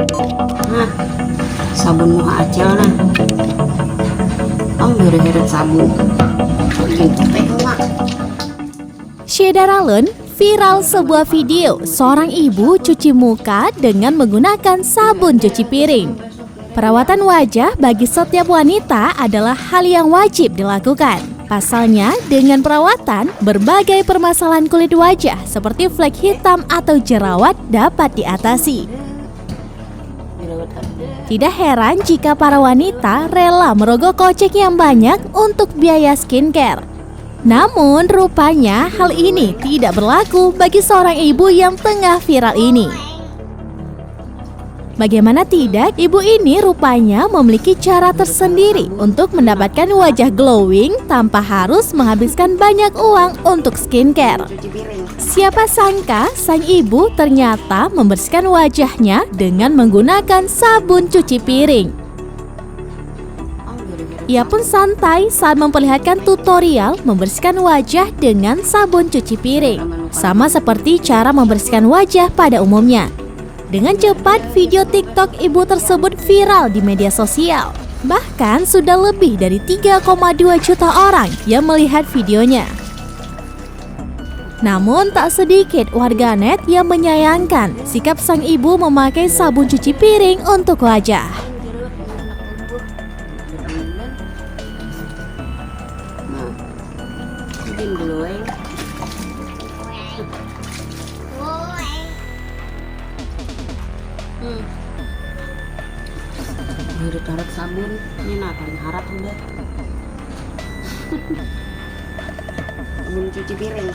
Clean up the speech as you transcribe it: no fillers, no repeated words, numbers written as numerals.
Nah, sabun muka acel nah. Om heret sabun. Gitu teh mak. Shedaralun viral sebuah video seorang ibu cuci muka dengan menggunakan sabun cuci piring. Perawatan wajah bagi setiap wanita adalah hal yang wajib dilakukan. Pasalnya, dengan perawatan, berbagai permasalahan kulit wajah seperti flek hitam atau jerawat dapat diatasi. Tidak heran jika para wanita rela merogoh kocek yang banyak untuk biaya skincare. Namun, rupanya hal ini tidak berlaku bagi seorang ibu yang tengah viral ini. Bagaimana tidak, ibu ini rupanya memiliki cara tersendiri untuk mendapatkan wajah glowing tanpa harus menghabiskan banyak uang untuk skincare. Siapa sangka sang ibu ternyata membersihkan wajahnya dengan menggunakan sabun cuci piring. Ia pun santai saat memperlihatkan tutorial membersihkan wajah dengan sabun cuci piring. Sama seperti cara membersihkan wajah pada umumnya. Dengan cepat, video TikTok ibu tersebut viral di media sosial. Bahkan sudah lebih dari 3,2 juta orang yang melihat videonya. Namun tak sedikit warganet yang menyayangkan sikap sang ibu memakai sabun cuci piring untuk wajah. Heret sabun ini nah paling harap udah. Sabun cuci piring.